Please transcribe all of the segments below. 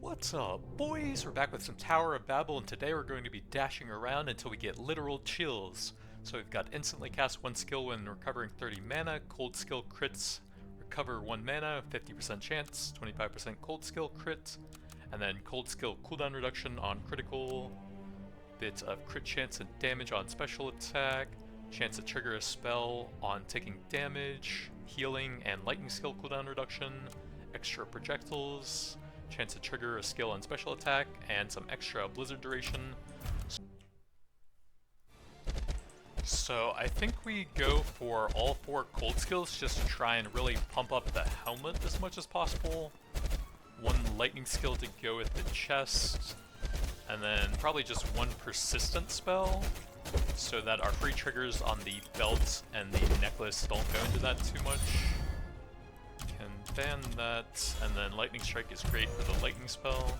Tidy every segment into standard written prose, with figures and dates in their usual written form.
What's up, boys? We're back with some Tower of Babel, and today we're going to be dashing around until we get literal chills. So we've got instantly cast 1 skill when recovering 30 mana, cold skill crits, recover 1 mana, 50% chance, 25% cold skill crit, and then cold skill cooldown reduction on critical, bit of crit chance and damage on special attack, chance to trigger a spell on taking damage, healing and lightning skill cooldown reduction, extra projectiles, chance to trigger a skill on special attack, and some extra blizzard duration. So I think we go for all 4 cold skills just to try and really pump up the helmet as much as possible. 1 lightning skill to go with the chest, and then probably just 1 persistent spell so that our free triggers on the belt and the necklace don't go into that too much. Can ban that, and then lightning strike is great for the lightning spell.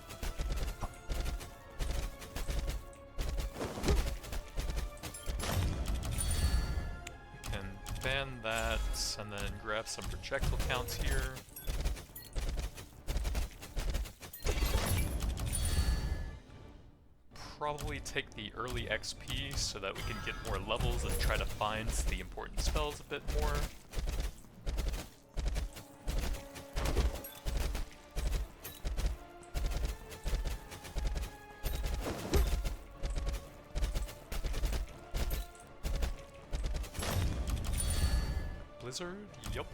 We can ban that, and then grab some projectile counts here. Probably take the early XP so that we can get more levels and try to find the important spells a bit more. Blizzard? Yup.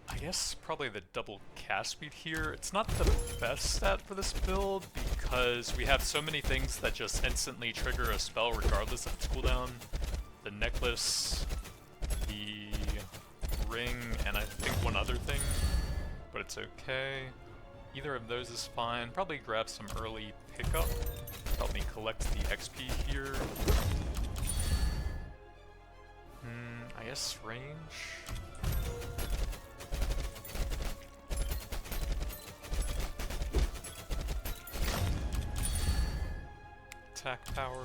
I guess probably the double cast speed here. It's not the best stat for this build because we have so many things that just instantly trigger a spell regardless of its cooldown. The necklace, the ring, and I think 1 other thing, but it's okay. Either of those is fine. Probably grab some early pickup. Help me collect the XP here. I guess range. Attack power.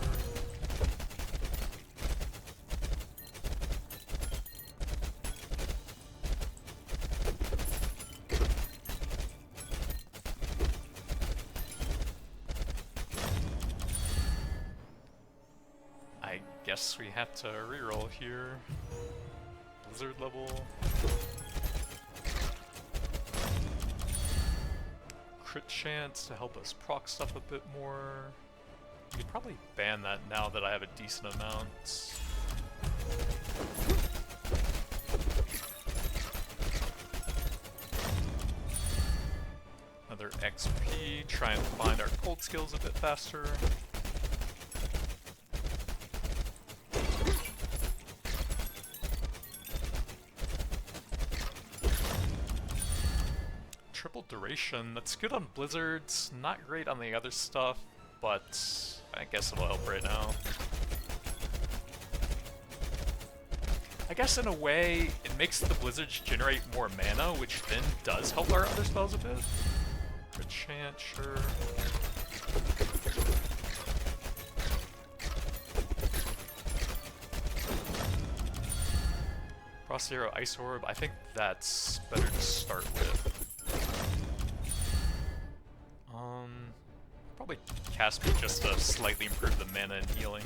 I guess we have to reroll here. Blizzard level. Crit chance to help us proc stuff a bit more. You could probably ban that now that I have a decent amount. Another XP, try and find our cold skills a bit faster. Triple duration, that's good on blizzards, not great on the other stuff, but I guess it'll help right now. I guess in a way, it makes the blizzards generate more mana, which then does help our other spells a bit. Crit chant, sure. Frost Arrow, Ice Orb, I think that's better to start with. Probably cast speed just to slightly improve the mana and healing.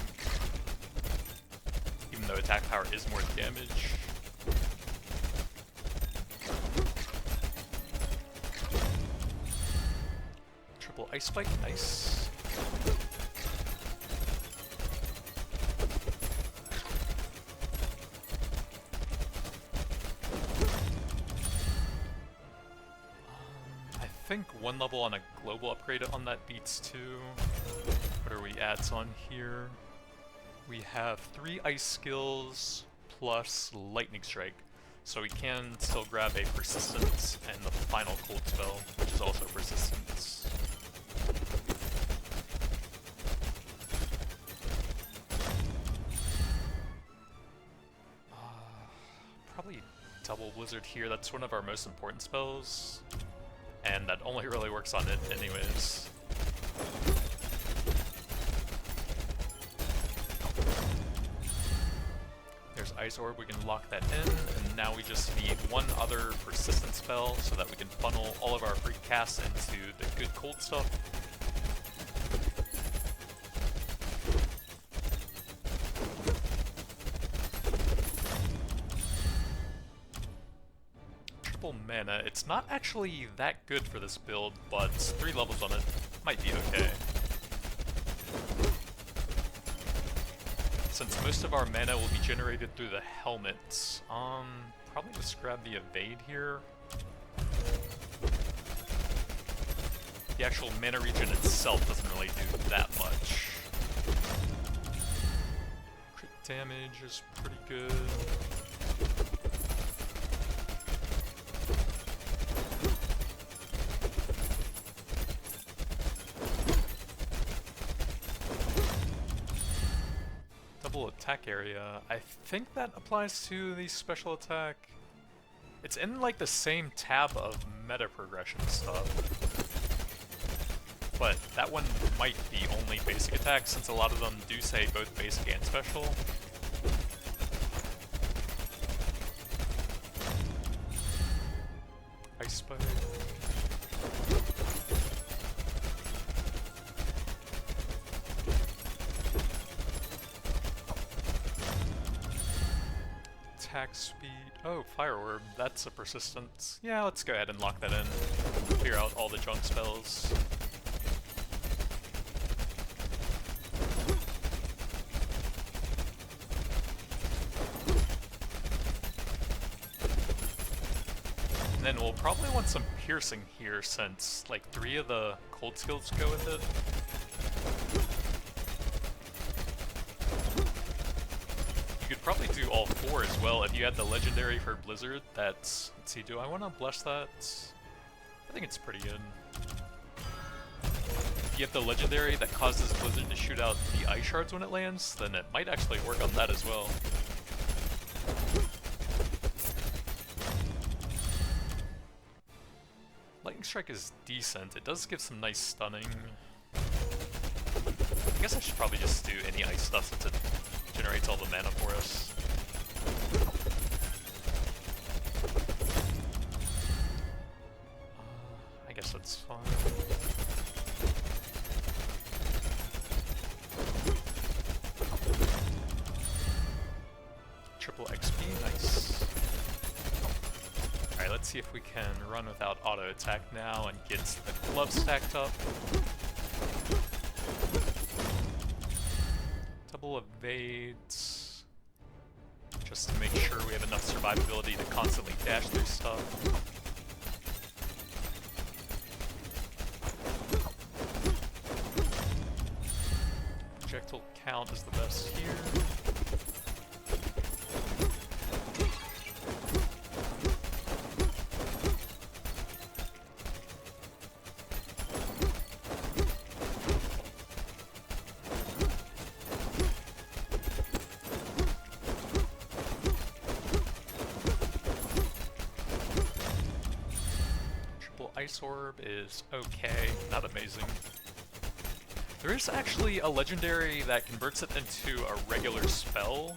Even though attack power is more damage. Triple Ice Spike, nice. I think 1 level on a global upgrade on that beats 2. What are we adds on here? We have 3 ice skills plus lightning strike, so we can still grab a persistence and the final cold spell, which is also persistence. Probably double blizzard here. That's one of our most important spells. And that only really works on it anyways. Ice Orb, we can lock that in, and now we just need one other persistent spell so that we can funnel all of our free casts into the good cold stuff. Triple mana, it's not actually that good for this build, but 3 levels on it might be okay. Since most of our mana will be generated through the helmets, probably just grab the evade here. The actual mana regen itself doesn't really do that much. Crit damage is pretty good. Attack area. I think that applies to the special attack. It's in like the same tab of meta progression stuff. But that one might be only basic attack since a lot of them do say both basic and special. Ice Spider. Attack speed. Oh, Fire Orb. That's a persistence. Yeah, let's go ahead and lock that in. Clear out all the junk spells. And then we'll probably want some piercing here since like 3 of the cold skills go with it. Probably do all 4 as well if you had the legendary for Blizzard. That's, let's see, do I want to bless that? I think it's pretty good. If you have the legendary that causes Blizzard to shoot out the ice shards when it lands, then it might actually work on that as well. Lightning Strike is decent. It does give some nice stunning. I guess I should probably just do any ice stuff since it generates all the mana for us. I guess that's fine. Triple XP, nice. Alright, let's see if we can run without auto attack now and get the gloves stacked up. Double evades, just to make sure we have enough survivability to constantly dash through stuff. Projectile count is the best here. Ice Orb is okay, not amazing. There is actually a legendary that converts it into a regular spell,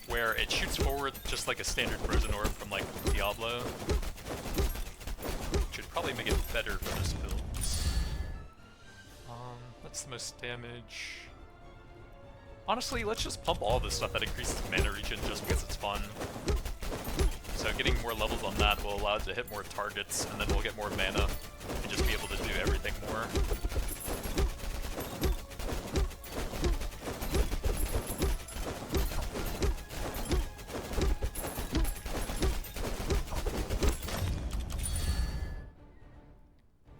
where it shoots forward just like a standard frozen orb from like Diablo. Which would probably make it better for this build. That's the most damage. Honestly, let's just pump all this stuff that increases mana regen just because it's fun. So getting more levels on that will allow it to hit more targets, and then we'll get more mana and just be able to do everything more.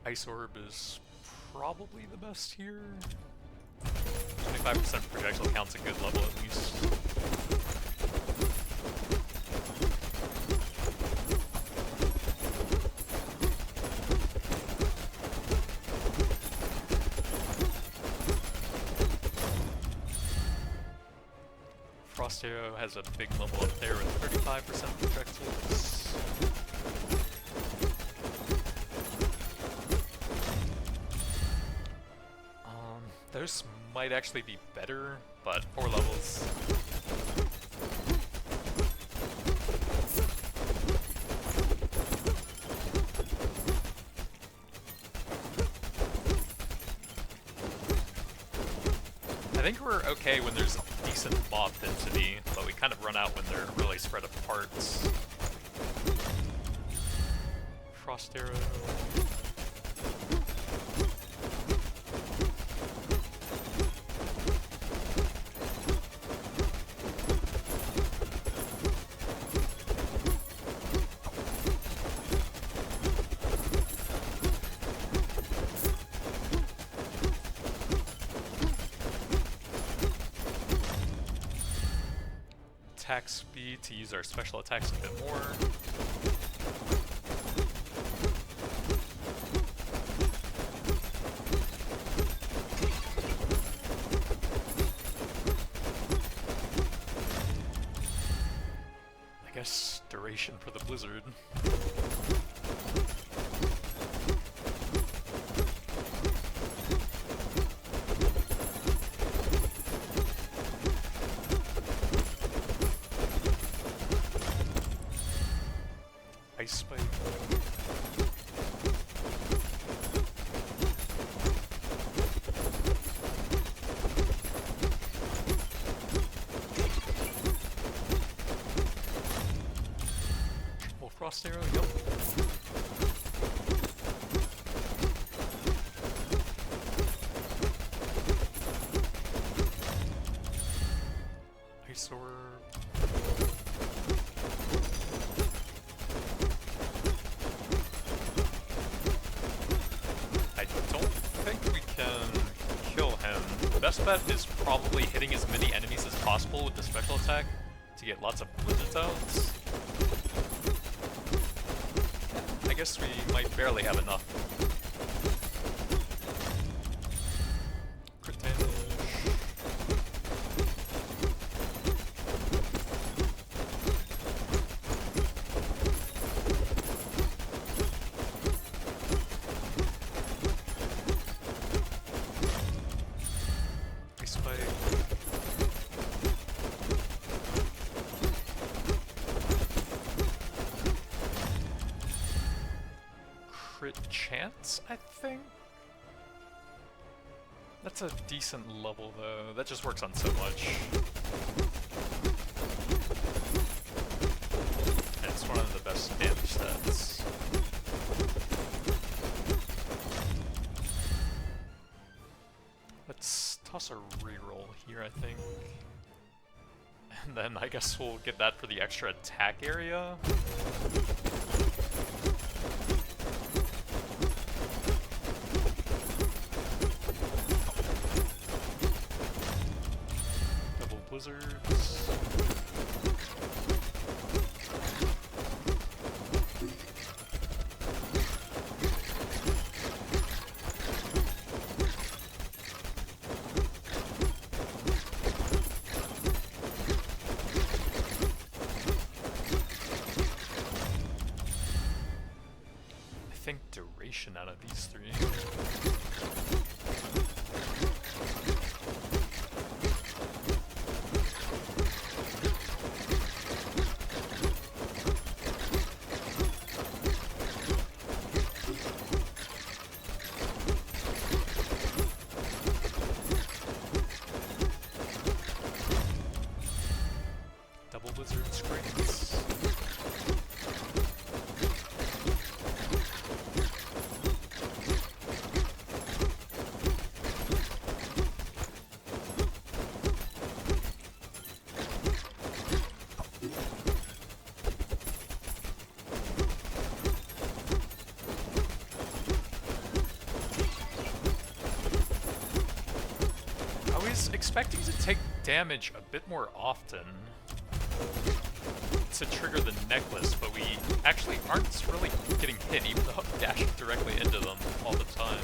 Ice Orb is probably the best here. 25% projectile count's a good level at least. Frost Arrow has a big level up there with 35% projectiles. Those might actually be better, but 4 levels. think we're okay when there's a decent mob density, but we kind of run out when they're really spread apart. Frost arrow. Attack speed to use our special attacks a bit more. I guess duration for the blizzard. Ice spike. Triple frost arrow, yep. Ice orb. Best bet is probably hitting as many enemies as possible with the special attack to get lots of blizzards out. I guess we might barely have enough. Crit damage. Chance, I think? That's a decent level though. That just works on so much. And it's one of the best damage stats. Let's toss a reroll here, I think. And then I guess we'll get that for the extra attack area. Blizzards. I think duration out of these three. Blizzard screens. I was expecting to take damage a bit more often to trigger the necklace, but we actually aren't really getting hit, even though I'm dashing directly into them all the time.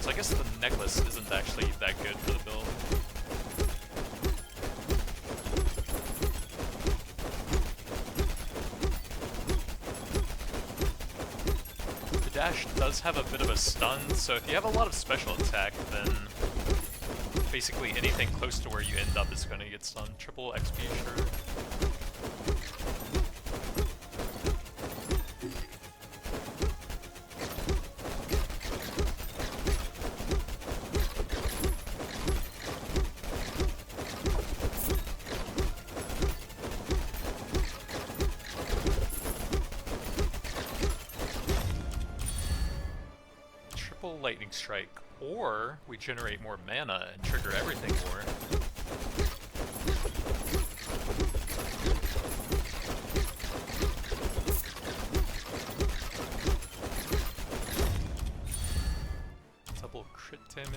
So I guess the necklace isn't actually that good for the build. The dash does have a bit of a stun, so if you have a lot of special attack, then basically anything close to where you end up is going to get stunned. Triple XP, sure. double lightning strike, or we generate more mana and trigger everything more. Double crit damage.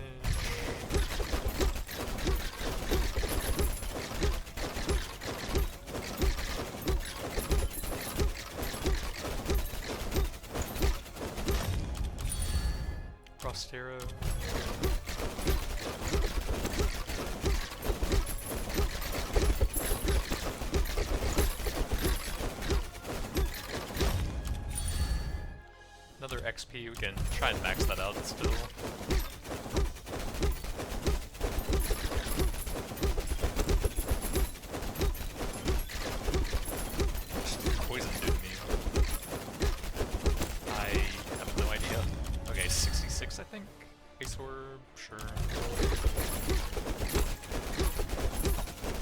Frost arrow. Another XP, we can try and max that out still. Poison do to me. I have no idea. Okay, 66 I think? Ice orb, sure.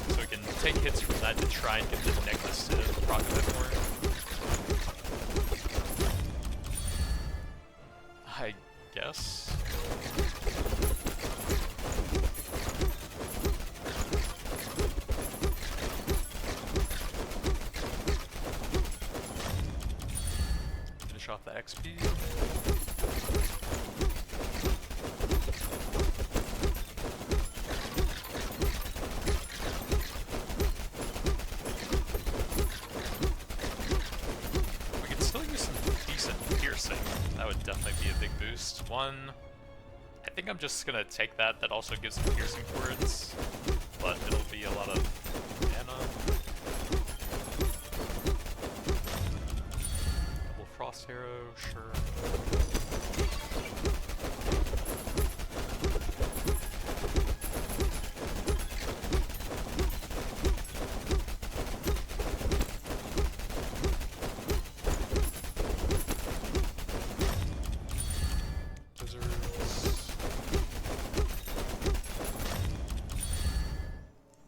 So we can take hits from that to try and get the necklace to proc a bit more. I guess. Finish off the XP. We could still use some decent piercing. That would definitely be a big boost. One, I think I'm just gonna take that. That also gives some piercing words, but it'll be a lot of mana. Double frost arrow, sure.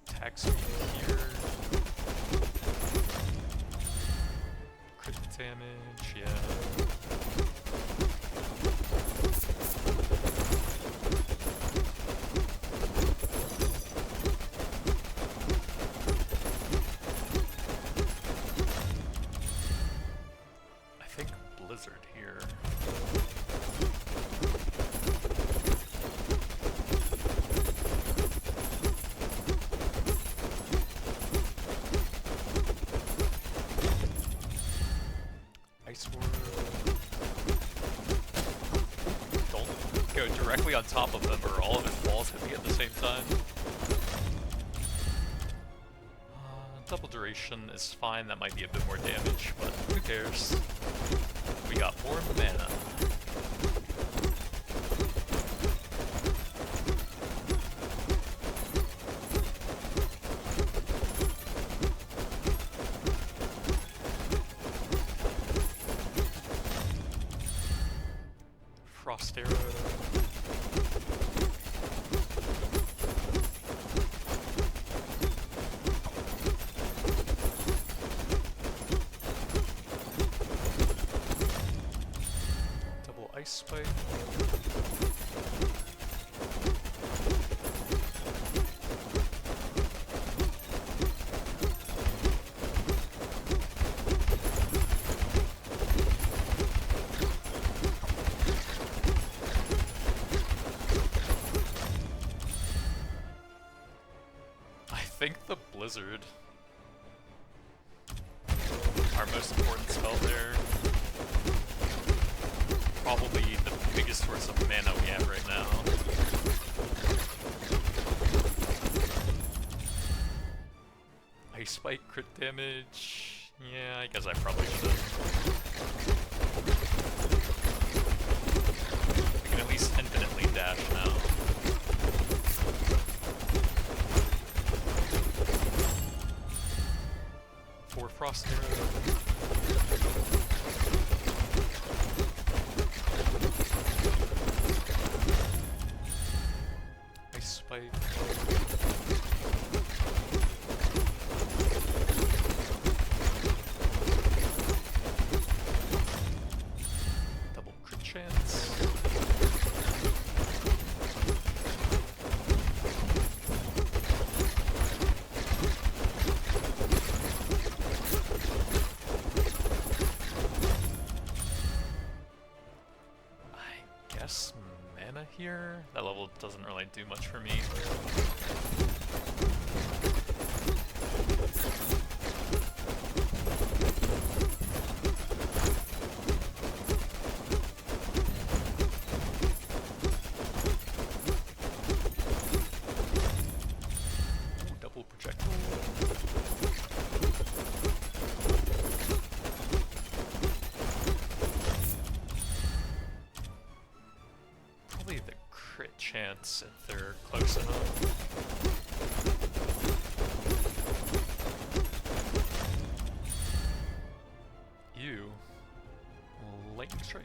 Attack speed here. Crit damage, yeah. I think Blizzard here. Ice orb. Don't go directly on top of them or all of his balls hit me at the same time. Double duration is fine, that might be a bit more damage, but who cares? We got more mana. Frost arrow. Double ice spike. I think the Blizzard, our most important spell there, probably the biggest source of mana we have right now. Ice spike, crit damage, yeah, I guess I probably should. We can at least infinitely dash now. For frost arrow. Ice spike. Double crit chance. mana here. That level doesn't really do much for me. Ooh, double projectile. Probably the crit chance if they're close enough. Ew. Lightning strike.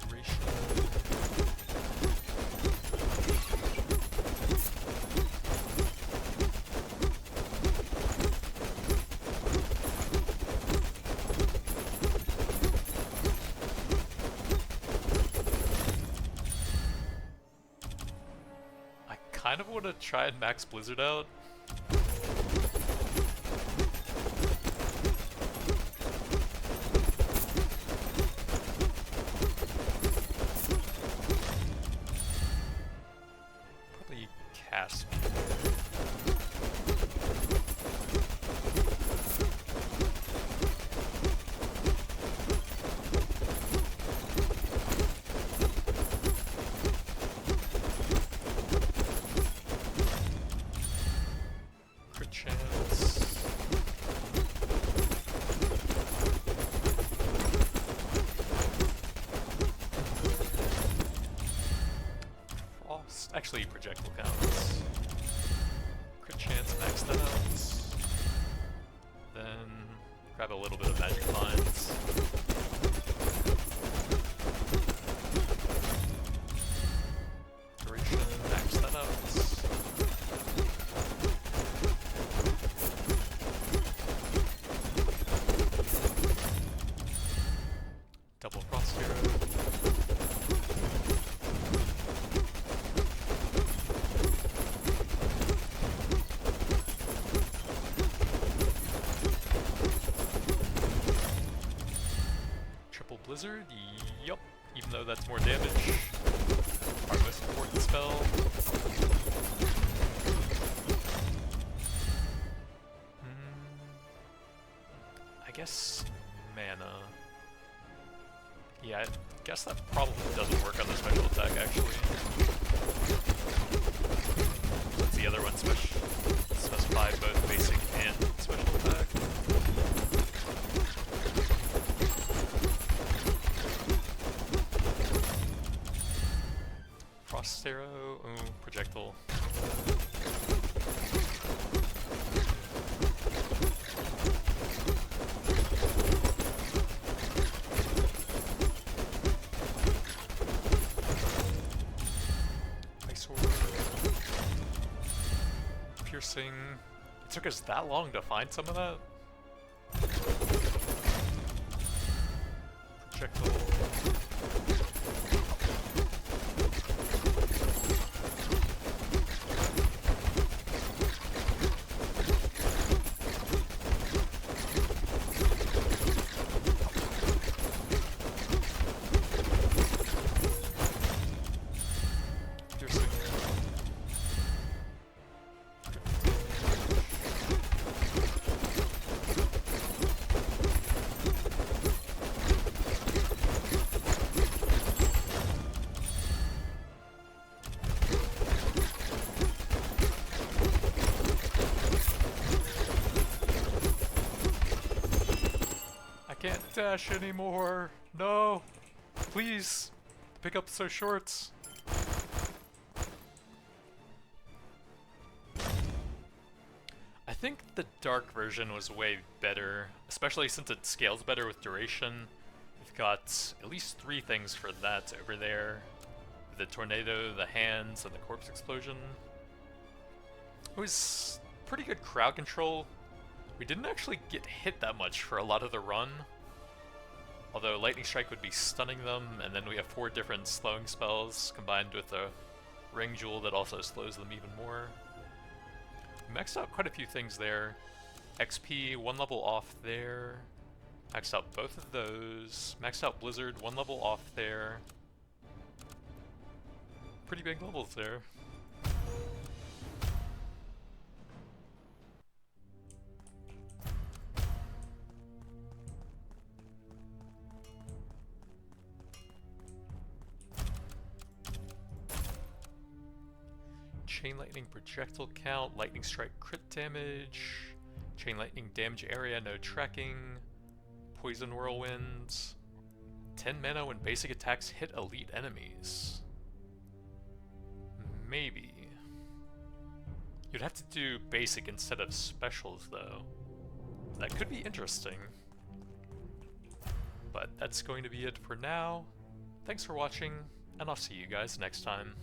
Duration. I kind of want to try and max Blizzard out. Probably cast. Crit chance. Frost. Actually, projectile counts. Crit chance, max that out. Then grab a little bit of magic lines. Duration, max that out. Double frost hero. Triple blizzard, yup. Even though that's more damage. Our most important spell. I guess mana. Yeah, I guess that probably doesn't work on the special attack, actually. Since the other one specified both basic and special attack. Frost arrow, ooh, projectile. Piercing. It took us that long to find some of that? Projectile. Piercing. I can't dash anymore. No. Please. Pick up so short. I think the dark version was way better, especially since it scales better with duration. We've got at least 3 things for that over there. The tornado, the hands, and the corpse explosion. It was pretty good crowd control. We didn't actually get hit that much for a lot of the run. Although Lightning Strike would be stunning them, and then we have 4 different slowing spells combined with a Ring Jewel that also slows them even more. Maxed out quite a few things there. XP, 1 level off there. Maxed out both of those. Maxed out Blizzard, 1 level off there. Pretty big levels there. Chain lightning projectile count, lightning strike crit damage, chain lightning damage area, no tracking, poison whirlwinds, 10 mana when basic attacks hit elite enemies. Maybe. You'd have to do basic instead of specials though. That could be interesting. But that's going to be it for now. Thanks for watching, and I'll see you guys next time.